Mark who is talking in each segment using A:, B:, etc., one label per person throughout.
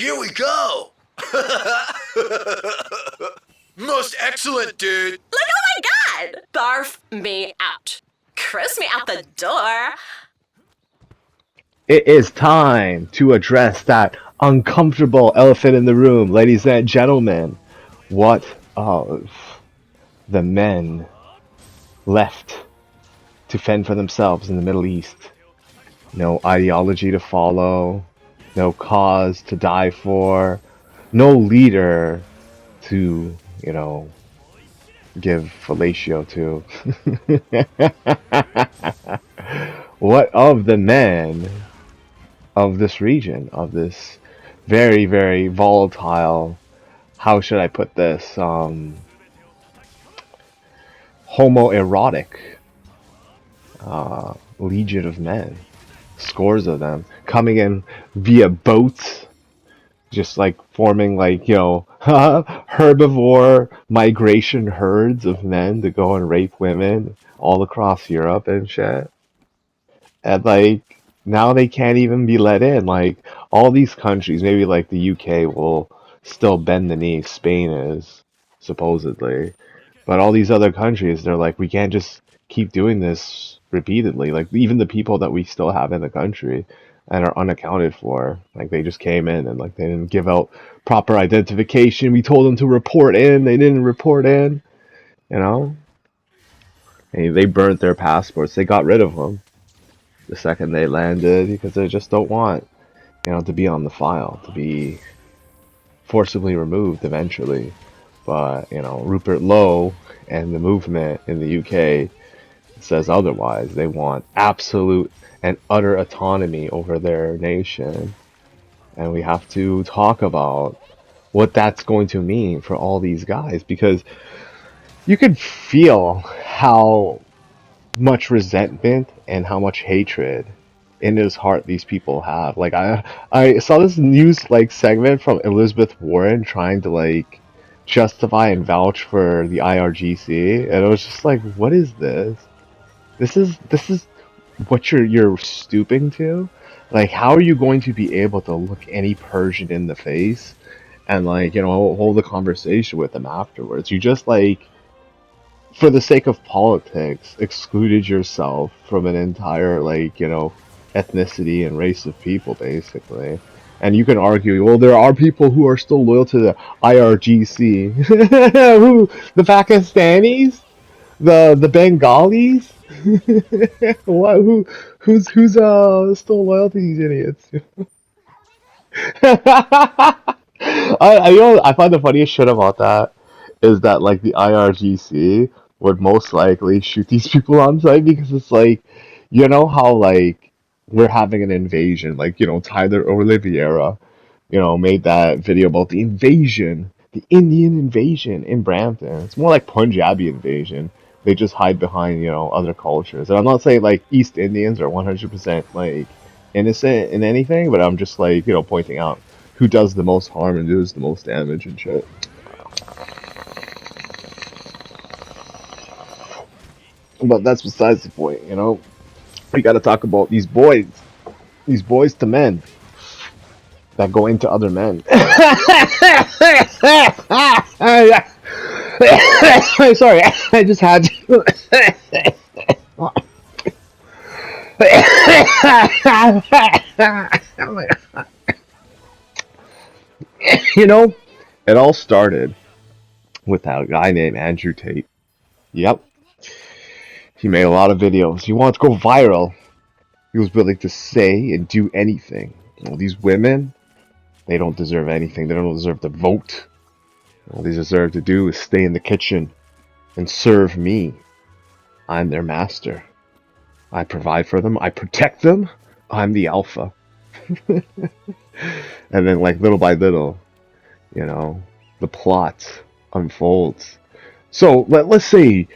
A: Here we go. Most excellent, dude.
B: Like, oh my god! Barf me out. Chris me out the door.
C: It is time to address that uncomfortable elephant in the room, ladies and gentlemen. What of the men left to fend for themselves in the Middle East? No ideology to follow, no cause to die for, no leader to, give fellatio to. What of the men of this region, of this very, very volatile, how should I put this, homoerotic legion of men? Scores of them coming in via boats, just like forming herbivore migration herds of men to go and rape women all across Europe and shit. And now they can't even be let in. Like all these countries, maybe like the UK will still bend the knee. Spain is supposedly, but all these other countries, they're like, we can't just keep doing this repeatedly. Like even the people that we still have in the country and are unaccounted for, like they just came in and like they didn't give out proper identification. We told them to report in, they didn't report in. You know, and they burnt their passports. They got rid of them the second they landed because they just don't want, to be on the file, to be forcibly removed eventually. But, Rupert Lowe and the movement in the UK says otherwise. They want absolute and utter autonomy over their nation. And we have to talk about what that's going to mean for all these guys, because you could feel how much resentment and how much hatred in his heart these people have. Like I saw this news segment from Elizabeth Warren trying to justify and vouch for the IRGC, and it was just like, what is this? This is what you're stooping to? Like, how are you going to be able to look any Persian in the face and hold a conversation with them afterwards? You just for the sake of politics, excluded yourself from an entire, ethnicity and race of people, basically. And you can argue, well, there are people who are still loyal to the IRGC. Who? The Pakistanis? The Bengalis? What? Who's still loyal to these idiots? I find the funniest shit about that is that the IRGC would most likely shoot these people on sight, because it's how we're having an invasion, Tyler Oliveira, made that video about the invasion, the Indian invasion in Brampton. It's more like Punjabi invasion. They just hide behind other cultures, and I'm not saying East Indians are 100% innocent in anything, but I'm just pointing out who does the most harm and does the most damage and shit. But that's besides the point, We gotta talk about these boys to men that go into other men. Sorry, I just had to. It all started with that guy named Andrew Tate. Yep. He made a lot of videos. He wanted to go viral. He was willing to say and do anything. These women, they don't deserve anything. They don't deserve to vote. All they deserve to do is stay in the kitchen and serve me. I'm their master. I provide for them. I protect them. I'm the alpha. And then little by little, the plot unfolds. So let's say,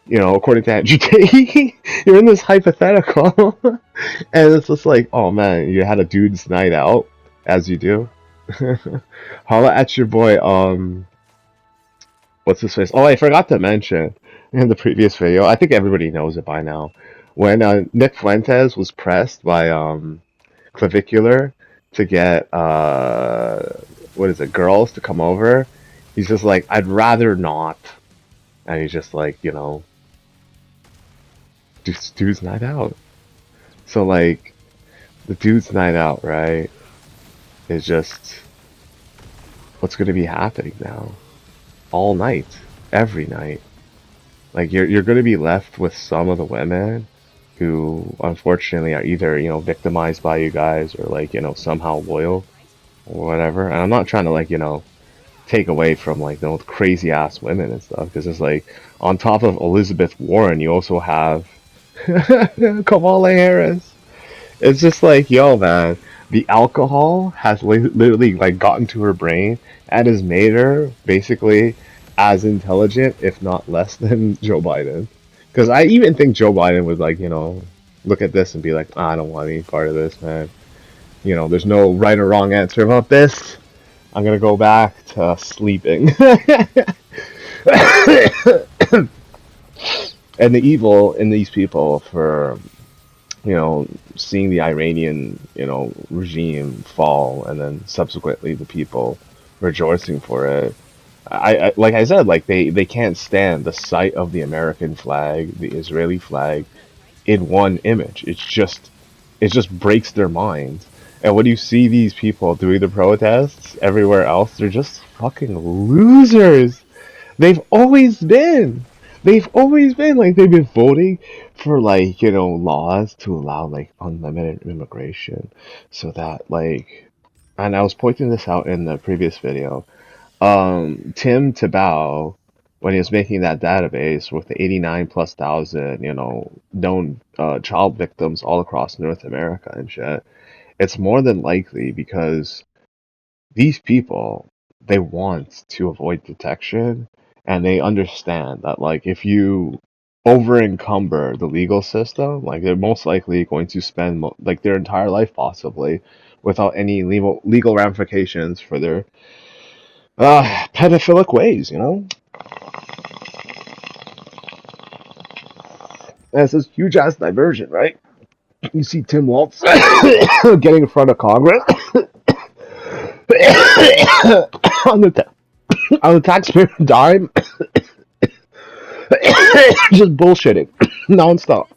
C: according to Andrew Tate, you're in this hypothetical, and it's just oh man, you had a dude's night out, as you do. Holla at your boy, what's his face? Oh, I forgot to mention in the previous video, I think everybody knows it by now. When Nick Fuentes was pressed by Clavicular to get what is it, girls to come over. He's just like, I'd rather not. And he's just like, just dude's night out. So like the dude's night out, right, is just what's gonna be happening now. All night. Every night. Like you're gonna be left with some of the women who unfortunately are either, victimized by you guys or like, somehow loyal or whatever. And I'm not trying to like, take away from like those crazy ass women and stuff because it's like on top of Elizabeth Warren, you also have Kamala Harris. It's just like, yo, man, the alcohol has literally like gotten to her brain and has made her basically as intelligent, if not less than Joe Biden. Because I even think Joe Biden would like, look at this and be like, I don't want any part of this, man. There's no right or wrong answer about this. I'm gonna go back to sleeping. And the evil in these people for seeing the Iranian, regime fall, and then subsequently the people rejoicing for it. I like I said, like they can't stand the sight of the American flag, the Israeli flag, in one image. It just breaks their minds. And when you see these people doing the protests everywhere else, they're just fucking losers. They've always been. They've always been like they've been voting for like, laws to allow like unlimited immigration so that like, and I was pointing this out in the previous video. Tim Tebow, when he was making that database with the 89 plus thousand, known child victims all across North America and shit, it's more than likely because these people, they want to avoid detection, and they understand that like if you over encumber the legal system, like they're most likely going to spend like their entire life possibly without any legal ramifications for their pedophilic ways. And it's this huge ass diversion, right? You see Tim Walz getting in front of Congress on the taxpayer dime, just bullshitting nonstop.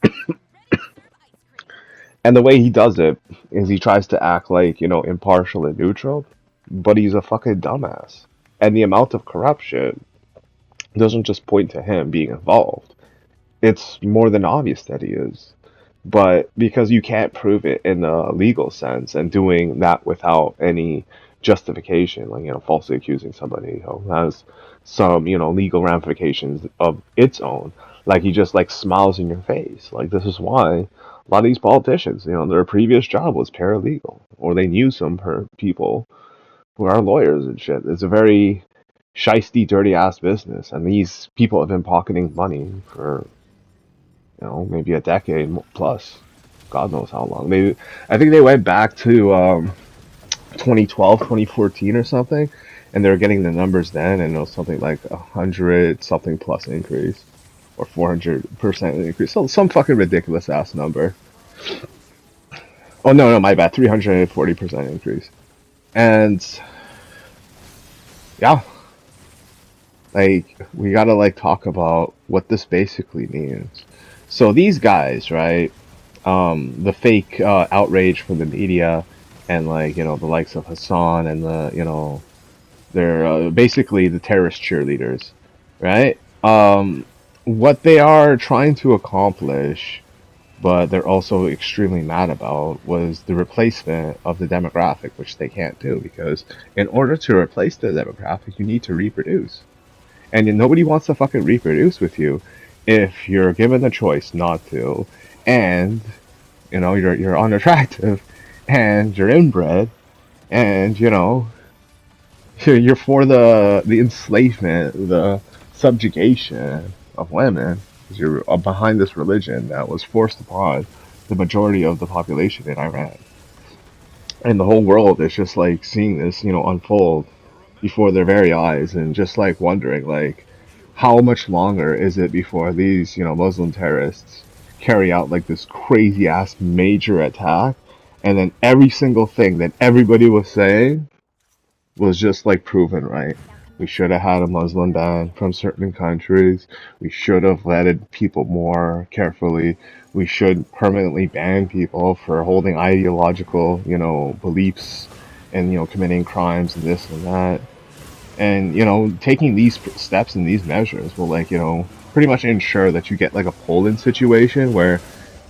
C: And the way he does it is he tries to act like, impartial and neutral, but he's a fucking dumbass. And the amount of corruption doesn't just point to him being involved. It's more than obvious that he is. But because you can't prove it in a legal sense and doing that without any justification, like, falsely accusing somebody who has some, legal ramifications of its own, like he just like smiles in your face. Like this is why a lot of these politicians, their previous job was paralegal or they knew some people who are lawyers and shit. It's a very shisty, dirty ass business, and these people have been pocketing money for maybe a decade plus. God knows how long. I think they went back to 2012, 2014 or something, and they were getting the numbers then, and it was something like 100 something plus increase, or 400% increase. So some fucking ridiculous ass number. Oh no, no, my bad, 340% increase. And yeah, like we gotta like talk about what this basically means. So these guys, right? The fake outrage from the media, and like the likes of Hassan and the they're basically the terrorist cheerleaders, right? What they are trying to accomplish, but they're also extremely mad about, was the replacement of the demographic, which they can't do because in order to replace the demographic, you need to reproduce, and nobody wants to fucking reproduce with you if you're given the choice not to, and you're unattractive, and you're inbred, and you're for the enslavement, the subjugation of women, because you're behind this religion that was forced upon the majority of the population in Iran, and the whole world is just like seeing this unfold before their very eyes, and just like wondering like how much longer is it before these Muslim terrorists carry out like this crazy ass major attack and then every single thing that everybody was saying was just like proven right. We should have had a Muslim ban from certain countries. We should have vetted people more carefully. We should permanently ban people for holding ideological, beliefs and, committing crimes and this and that. And, taking these steps and these measures will, like, pretty much ensure that you get like a Poland situation where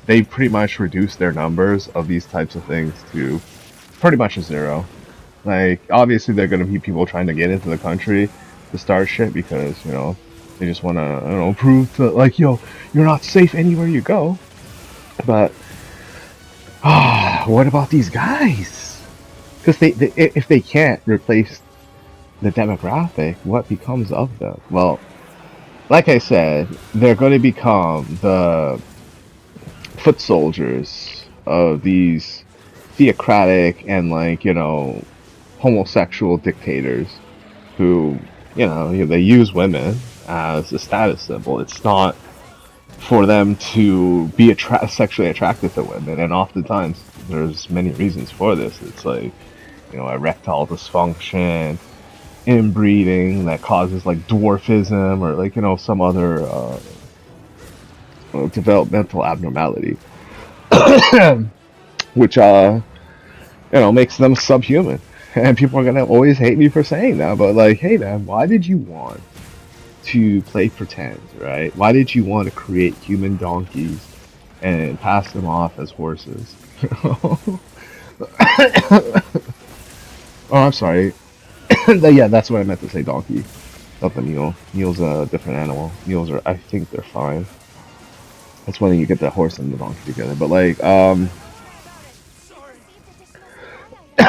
C: they pretty much reduce their numbers of these types of things to pretty much a zero. Like, obviously, there are going to be people trying to get into the country to start shit because, they just want to, prove to, like, you're not safe anywhere you go. But, what about these guys? Because if they can't replace the demographic, what becomes of them? Well, like I said, they're going to become the foot soldiers of these theocratic and, like, homosexual dictators who, they use women as a status symbol. It's not for them to be sexually attracted to women, and oftentimes there's many reasons for this. It's like, erectile dysfunction, inbreeding that causes like dwarfism or like, some other developmental abnormality, which makes them subhuman. And people are gonna always hate me for saying that, but like, hey man, why did you want to play pretend, right? Why did you want to create human donkeys and pass them off as horses? Oh, I'm sorry. Yeah, that's what I meant to say, donkey. Not the mule. Mule's a different animal. Mules are, I think they're fine. That's when you get the horse and the donkey together. But like,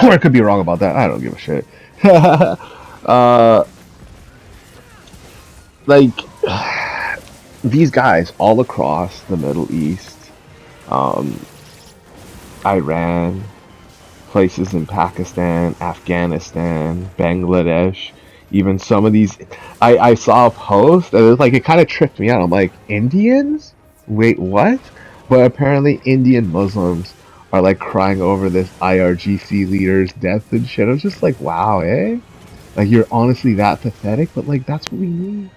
C: or I could be wrong about that. I don't give a shit. Like, these guys all across the Middle East, um, Iran, places in Pakistan, Afghanistan, Bangladesh, even some of these. I saw a post and it was like, it kind of tripped me out. I'm like, Indians? Wait, what? But apparently Indian Muslims are like crying over this IRGC leader's death and shit. I was just like, wow, eh? Like, you're honestly that pathetic, but like, that's what we need.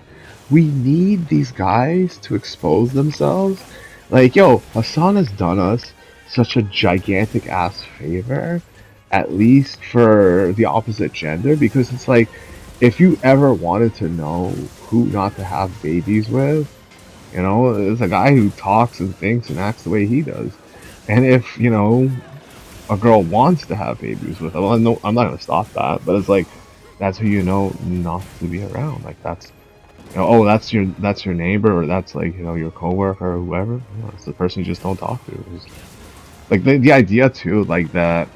C: We need these guys to expose themselves. Like, yo, Hassan has done us such a gigantic ass favor, at least for the opposite gender, because it's like, if you ever wanted to know who not to have babies with, there's a guy who talks and thinks and acts the way he does. And if, a girl wants to have babies with, well, no, I'm not gonna stop that, but it's like, that's who not to be around. Like, that's, oh, that's your neighbor, or that's like, your coworker or whoever. It's the person you just don't talk to. Like, the idea too, like, that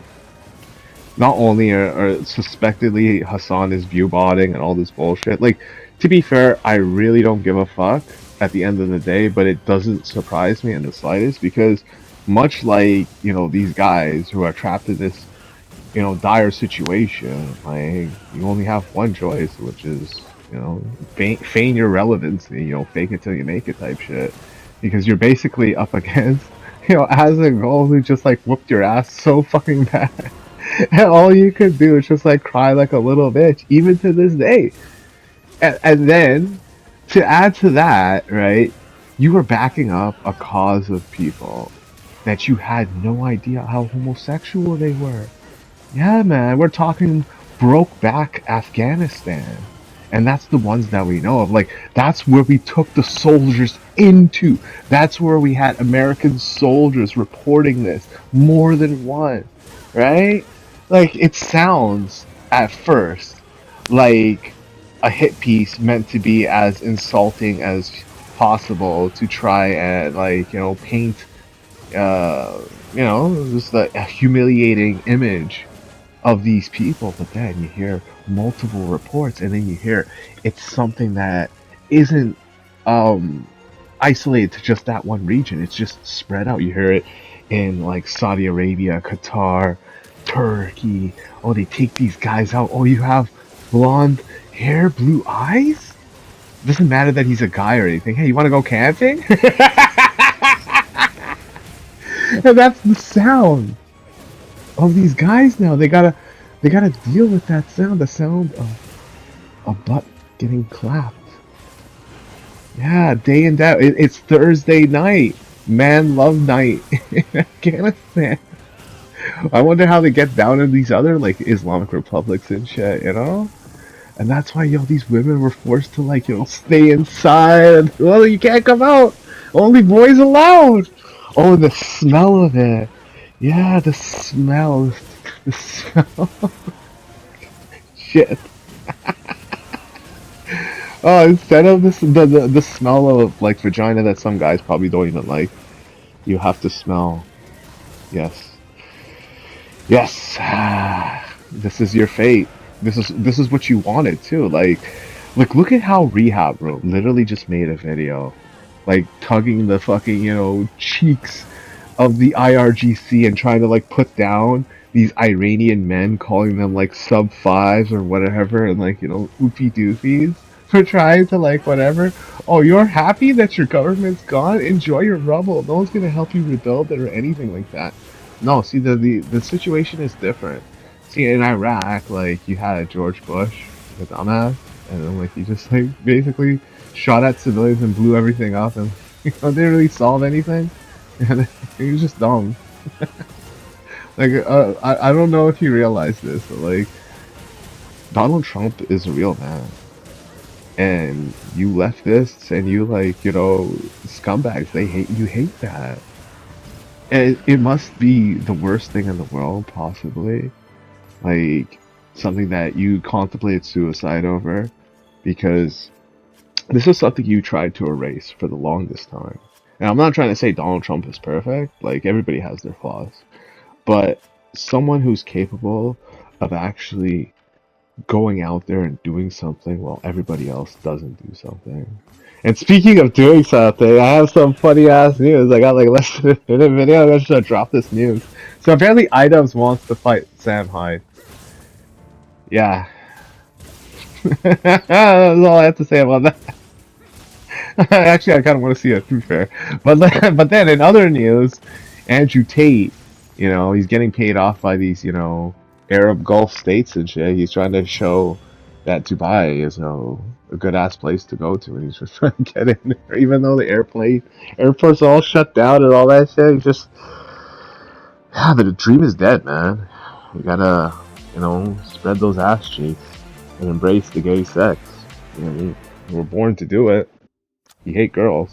C: not only are suspectedly Hassan is viewbotting and all this bullshit. Like, to be fair, I really don't give a fuck at the end of the day, but it doesn't surprise me in the slightest, because much like, these guys who are trapped in this, dire situation, like, you only have one choice, which is, feign your relevancy, fake it till you make it type shit. Because you're basically up against, as a goal who just like whooped your ass so fucking bad. And all you could do is just like cry like a little bitch, even to this day. And then, to add to that, right, you were backing up a cause of people that you had no idea how homosexual they were. Yeah, man, we're talking broke back Afghanistan. And that's the ones that we know of. Like, that's where we took the soldiers into. That's where we had American soldiers reporting this more than one, right? Like, it sounds at first like a hit piece meant to be as insulting as possible to try and, like, paint, just a humiliating image of these people. But then you hear multiple reports, and then you hear it's something that isn't isolated to just that one region. It's just spread out. You hear it in like Saudi Arabia, Qatar, Turkey. Oh, they take these guys out. Oh, you have blonde hair, blue eyes? Doesn't matter that he's a guy or anything. Hey, you want to go camping? And that's the sound of these guys now. They gotta deal with that sound, the sound of a butt getting clapped. Yeah, day and day. It's Thursday night, man love night in Afghanistan. I wonder how they get down in these other like Islamic republics and shit, you know? And that's why, yo, these women were forced to like, stay inside. And, well, you can't come out. Only boys allowed. Oh, the smell of it. Yeah, the smell. The smell. Shit. Oh, instead of this, the smell of like vagina that some guys probably don't even like, you have to smell. Yes. Yes. This is your fate. This is what you wanted too. Like look at how Rehab Room literally just made a video, like tugging the fucking cheeks of the IRGC and trying to like put down these Iranian men, calling them like sub fives or whatever, and like oopie doofies for trying to like whatever. Oh, you're happy that your government's gone? Enjoy your rubble. No one's gonna help you rebuild it or anything like that. No, see the situation is different. See, in Iraq, like you had George Bush, the dumbass, and then like he just like basically shot at civilians and blew everything up, and didn't really solve anything. And he was just dumb. Like I don't know if you realize this, but like Donald Trump is a real man, and you leftists and you like scumbags, they hate you. Hate that. And it must be the worst thing in the world, possibly. Like something that you contemplate suicide over, because this is something you tried to erase for the longest time. And I'm not trying to say Donald Trump is perfect. Like everybody has their flaws, but someone who's capable of actually going out there and doing something while everybody else doesn't do something. And speaking of doing something, I have some funny ass news. I got like less than a minute video. I'm just gonna drop this news. So apparently Idubbbz wants to fight Sam Hyde. Yeah. That's all I have to say about that. Actually, I kind of want to see it, to be fair. But then in other news, Andrew Tate, he's getting paid off by these, Arab Gulf states and shit. He's trying to show that Dubai is, a good ass place to go to, and he's just trying to get in there, even though the airport's all shut down and all that shit. He's just, yeah, the dream is dead, man. You gotta, spread those ass cheeks and embrace the gay sex. You know, we're born to do it. You hate girls.